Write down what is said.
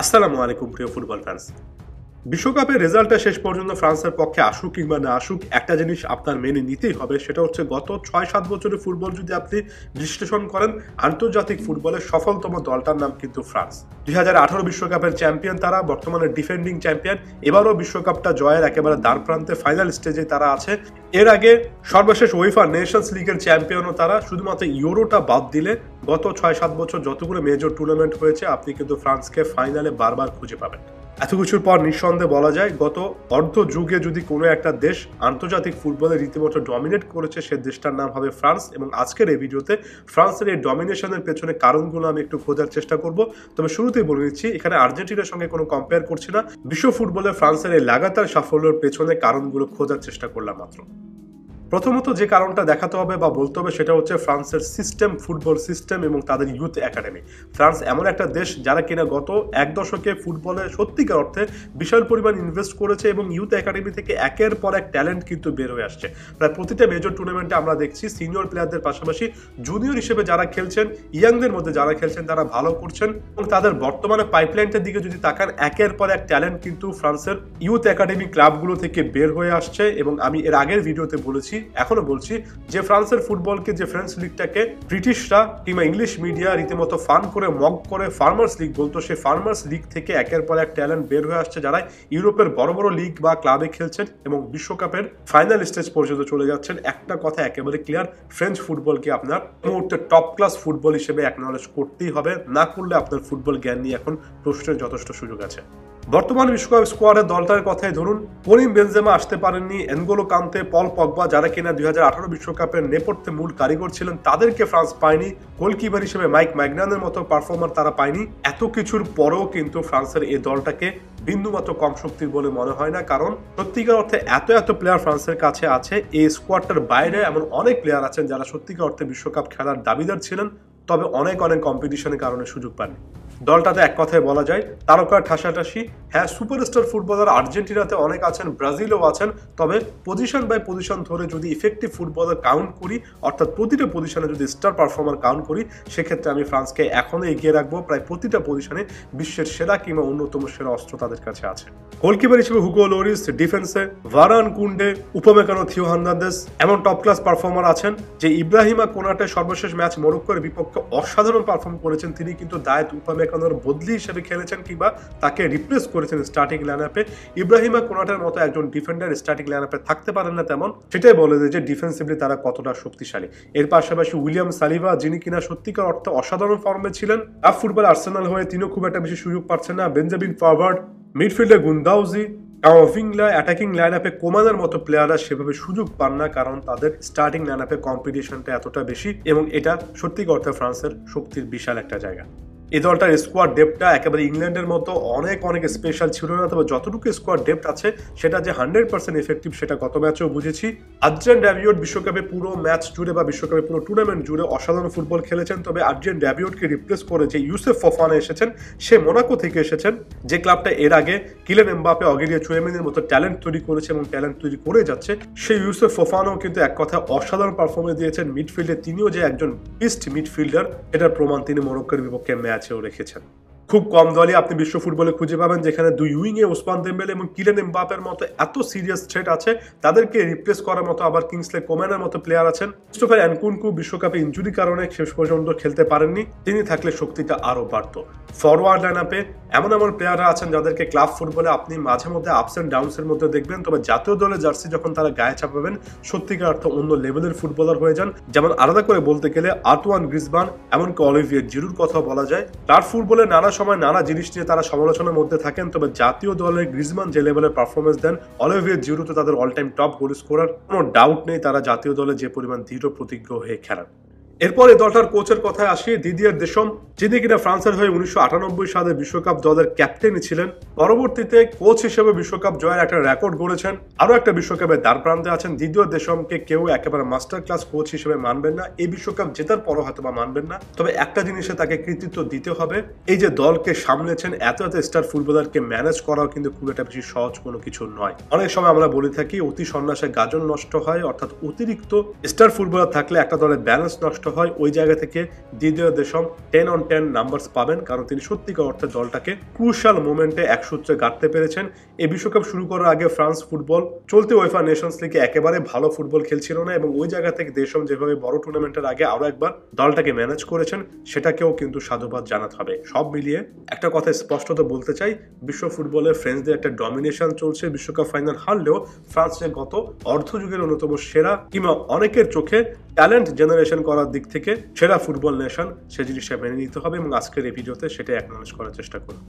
আসসালামু আলাইকুম প্রিয় ফুটবল ফ্যান্স। বিশ্বকাপের রেজাল্টটা শেষ পর্যন্ত ফ্রান্সের পক্ষে আসুক কিংবা না আসুক, একটা জিনিস আপনার মেনে নিতেই হবে, সেটা হচ্ছে গত ৬-৭ বছরের ফুটবল যদি আপনি বিশ্লেষণ করেন, আন্তর্জাতিক ফুটবলের সফলতম দলটার নাম কিন্তু ফ্রান্স। ২০১৮ বিশ্বকাপের চ্যাম্পিয়ন তারা, বর্তমানে ডিফেন্ডিং চ্যাম্পিয়ন। এবারও বিশ্বকাপটা জয়ের একেবারে দ্বার প্রান্তে, ফাইনাল স্টেজে তারা আছে। এর আগে সর্বশেষ উয়েফা নেশনস লিগের চ্যাম্পিয়নও তারা। শুধুমাত্র ইউরোটা বাদ দিলে গত ৬-৭ বছর যতগুলো মেজর টুর্নামেন্ট হয়েছে, আপনি কিন্তু ফ্রান্সকে ফাইনালে বারবার খুঁজে পাবেন। এত কিছুর পর নিঃসন্দেহে বলা যায়, গত অর্ধ যুগে যদি কোনো একটা দেশ আন্তর্জাতিক ফুটবলে রীতিমতো ডমিনেট করেছে, সে দেশটার নাম হবে ফ্রান্স। এবং আজকের এই ভিডিওতে ফ্রান্সের এই ডমিনেশনের পেছনে কারণগুলো আমি একটু খোঁজার চেষ্টা করব। তবে শুরুতেই বলে দিচ্ছি, এখানে আর্জেন্টিনার সঙ্গে কোনো কম্পেয়ার করছি না, বিশ্ব ফুটবলে ফ্রান্সের এই লাগাতার সাফল্যের পেছনে কারণগুলো খোঁজার চেষ্টা করলাম মাত্র। প্রথমত যে কারণটা দেখাতে হবে বা বলতে হবে, সেটা হচ্ছে ফ্রান্সের সিস্টেম, ফুটবল সিস্টেম এবং তাদের ইউথ একাডেমি। ফ্রান্স এমন একটা দেশ যারা কিনা গত এক দশকে ফুটবলে সত্যিকার অর্থে বিশাল পরিমাণ ইনভেস্ট করেছে এবং ইউথ একাডেমি থেকে একের পর এক ট্যালেন্ট কিন্তু বের হয়ে আসছে। প্রায় প্রতিটা মেজর টুর্নামেন্টে আমরা দেখছি সিনিয়র প্লেয়ারদের পাশাপাশি জুনিয়র হিসেবে যারা খেলছেন, ইয়াংদের মধ্যে যারা খেলছেন, তারা ভালো করছেন। এবং তাদের বর্তমানে পাইপলাইনটার দিকে যদি তাকান, একের পর এক ট্যালেন্ট কিন্তু ফ্রান্সের ইউথ একাডেমি ক্লাবগুলো থেকে বের হয়ে আসছে। এবং আমি এর আগের ভিডিওতে বলেছি, এখনো বলছি, যে ফ্রান্সের ফুটবলকে, যে ফ্রেঞ্চ লিগটাকে ব্রিটিশরা কিংবা ইংলিশ মিডিয়া রীতিমতো ফান করে মক করে ফার্মার্স লিগ বলতো, সেই ফার্মার্স লিগ থেকে একের পর এক ট্যালেন্ট বের হয়ে আসছে, যারা ইউরোপের বড় বড় লিগ বা ক্লাবে খেলছেন এবং বিশ্বকাপের ফাইনাল স্টেজ পর্যন্ত চলে যাচ্ছেন। একটা কথা একেবারে ক্লিয়ার, ফ্রেঞ্চ ফুটবলকে আপনার মুহূর্তে টপ ক্লাস ফুটবল হিসেবে অ্যাকনলেজ করতেই হবে, না করলে আপনার ফুটবল জ্ঞান নিয়ে এখন প্রশ্নের যথেষ্ট সুযোগ আছে। বর্তমান বিশ্বকাপ স্কোয়াডের দলটার কথাই ধরুন, করিম বেনজেমা আসতে পারেননি, এনগোলো কান্তে, পল পগবা, যারা কিনা ২০১৮ বিশ্বকাপের নেপথ্যে মূল কারিগর ছিলেন, তাদেরকে ফ্রান্স পায়নি। গোলকিপার হিসেবে মাইক ম্যাগনানের মতো পারফর্মার তারা পায়নি। এত কিছুর পরেও কিন্তু ফ্রান্সের এই দলটাকে বিন্দুমাত্র কম শক্তির বলে মনে হয় না, কারণ সত্যিকার অর্থে এত প্লেয়ার ফ্রান্সের কাছে আছে। এই স্কোয়াডটার বাইরে এমন অনেক প্লেয়ার আছেন যারা সত্যিকার অর্থে বিশ্বকাপ খেলার দাবিদার ছিলেন, তবে অনেক কম্পিটিশনের কারণে সুযোগ পাননি। দলটাতে এক কথায় বলা যায় তারকা ঠাসাঠাসি। হ্যাঁ, সুপারস্টার ফুটবলার আর্জেন্টিনাতে অনেক আছেন, ব্রাজিলও আছেন, তবে পজিশন বাই পজিশন ধরে যদি ইফেক্টিভ ফুটবলার কাউন্ট করি, অর্থাৎ প্রতিটা পজিশনে যদি স্টার পারফর্মার কাউন্ট করি, সেক্ষেত্রে আমি ফ্রান্সকে এখনো এগিয়ে রাখবো। প্রায় প্রতিটা পজিশনে বিশ্বের সেরা কিংবা অন্যতম সেরা অস্ত্র তাদের কাছে আছে। গোলকিপার হিসেবে হুগো লোরিস, ডিফেন্সে ভারান, কুন্ডে, উপমেকানো, থিও হার্নান্দেজ এমন টপ ক্লাস পারফর্মার আছেন। যে ইব্রাহিমা কোনাটে সর্বশেষ ম্যাচ মরক্কোর বিপক্ষে অসাধারণ পারফর্ম করেছেন, তিনি কিন্তু দায়েত উপমেকানোর বদলি হিসেবে খেলেছেন কিংবা তাকে রিপ্লেস করেছেন স্টার্টিং লাইনআপে। ইব্রাহিমা কোনাটের মতো একজন ডিফেন্ডার স্টার্টিং লাইনআপে থাকতে পারেন না তেমন, সেটাই বলে যে ডিফেন্সিভলি তারা কতটা শক্তিশালী। এর পাশাপাশি উইলিয়াম সালিভা, যিনি কিনা সত্যিকার অর্থে অসাধারণ ফর্মে ছিলেন, আফ ফুটবল আর্সেনাল হয়ে তিনিও খুব একটা বেশি সুযোগ পাচ্ছেন না। বেঞ্জামিন পাভার্ড, মিডফিল্ডে গুন্দাউজি, কামাভিঙ্গা, অ্যাটাকিং লাইনআপে কোমানের মতো প্লেয়াররা সেভাবে সুযোগ পান না, কারণ তাদের স্টার্টিং লাইনআপে কম্পিটিশনটা এতটা বেশি। এবং এটা সত্যিকার অর্থে ফ্রান্সের শক্তির বিশাল একটা জায়গা। এই দলটার স্কোয়াড ডেপটা একেবারে ইংল্যান্ডের মতো অনেক স্পেশাল ছিল না, তবে যতটুকু স্কোয়াড ডেপথ আছে সেটা যে 100% এফেক্টিভ, সেটা গত ম্যাচেও বুঝেছি। আদ্রিয়ান রাবিওট বিশ্বকাপে পুরো ম্যাচ জুড়ে বা বিশ্বকাপে পুরো টুর্নামেন্ট জুড়ে অসাধারণ ফুটবল খেলেছেন, তবে আদ্রিয়ান রাবিওটকে রিপ্লেস করে যে ইউসেফ ফোফানা এসেছেন, সে মোনাকো থেকে এসেছেন, যে ক্লাবটা এর আগে কিলিয়ান এমবাপে, অগেরিয়া চুয়েমেনির মতো ট্যালেন্ট তৈরি করেছে এবং ট্যালেন্ট তৈরি করে যাচ্ছে। সেই ইউসেফ ফোফানাও কিন্তু এক কথায় অসাধারণ পারফরমেন্স দিয়েছেন মিডফিল্ডে। তিনিও যে একজন বিস্ট মিডফিল্ডার, এটার প্রমাণ তিনি মরক্কোর বিপক্ষে ম্যাচেও রেখেছেন। খুব কম দলই আপনি বিশ্ব ফুটবলে খুঁজে পাবেন যেখানে দুই উইংয়ে ওসমান দেম্বেলে এবং কিলিয়ান এমবাপের মতো এত সিরিয়াস থ্রেট আছে, তাদেরকে রিপ্লেস করার মতো আবার কিংসলে কোম্যানের মতো প্লেয়ার আছেন। ক্রিস্টোফার এনকুনকু বিশ্বকাপে ইনজুরি কারণে শেষ পর্যন্ত খেলতে পারেননি, তিনি থাকলে শক্তিটা আরো বাড়তো। ফরওয়ার্ড লাইনআপে এমন প্লেয়াররা আছেন যাদেরকে ক্লাব ফুটবলে আপনি মাঝে মধ্যে আপস এন্ড ডাউনস এর মধ্যে দেখবেন, তবে জাতীয় দলের জার্সি যখন তারা গায়ে চাপাবেন, সত্যিকার অর্থে অন্য লেভেলের ফুটবলার হয়ে যান। যেমন আলাদা করে বলতে গেলে আর্তুয়ান গ্রিজমান, এমনকি অলিভিয়ে জিরুর কথা বলা যায়। তার ফুটবলে নানা সময় নানা জিনিস নিয়ে তারা সমালোচনার মধ্যে থাকেন, তবে জাতীয় দলের গ্রিজমান যে লেভেলের পারফরমেন্স দেন, অলিভিয়ে জিরু তো তাদের all time top goal scorer, কোনো ডাউট নেই তারা জাতীয় দলে যে পরিমাণ দৃঢ় প্রতিজ্ঞ হয়ে খেলেন। এরপর এই দলটার কোচের কথায় আসি, দিদিয়ের দেশম, যিনি কিনা ফ্রান্সের হয়ে 1998 সালে বিশ্বকাপ দলের ক্যাপ্টেনই ছিলেন। পরবর্তীতে কোচ হিসেবে বিশ্বকাপ জয়ের একটা রেকর্ড গড়েছেন, আরো একটা বিশ্বকাপে দ্বার প্রান্তে আছেন। দিদিয়ের দেশমকে কেউ একেবারে মাস্টার ক্লাস কোচ হিসেবে মানবেন না, এই বিশ্বকাপ জেতার পরও হয়তো বা মানবেন না, তবে একটা জিনিসে তাকে কৃতিত্ব দিতে হবে, এই যে দলকে সামলেছেন, এত স্টার ফুটবলারকে ম্যানেজ করাও কিন্তু খুব একটা বেশি সহজ কোনো কিছু নয়। অনেক সময় আমরা বলে থাকি অতি সন্ন্যাসে গাজন নষ্ট হয়, অর্থাৎ অতিরিক্ত স্টার ফুটবলার থাকলে একটা দলের ব্যালেন্স নষ্ট হয় ওই জায়গা থেকে দিদিয়ে দেশম 10/10 নাম্বারস পাবেন, কারণ তিনি সত্যিকার অর্থে দলটাকে ক্রুশাল মোমেন্টে এক সূত্রে গাঁথতে পেরেছেন। এই বিশ্বকাপ শুরু করার আগে ফ্রান্স ফুটবল চলতি উয়েফা নেশনস লিগে একেবারে ভালো ফুটবল খেলছিল না, এবং ওই জায়গা থেকে দেশম যেভাবে বড় টুর্নামেন্টের আগে আরো একবার দলটাকে ম্যানেজ করেছেন সেটাকেও কিন্তু সাধুবাদ জানাতে হবে। সব মিলিয়ে একটা কথা স্পষ্টত বলতে চাই, বিশ্ব ফুটবলে ফ্রেঞ্চদের একটা ডমিনেশন চলছে। বিশ্বকাপ ফাইনাল হারলেও ফ্রান্সের গত অর্ধযুগের অন্যতম সেরা কিংবা অনেকের চোখে ট্যালেন্ট জেনারেশন করার দিক থেকে সেরা ফুটবল নেশন, সে জিনিসটা মেনে নিতে হবে, এবং আজকের এই ভিডিওতে সেটা অ্যাকনলেজ করার চেষ্টা করব।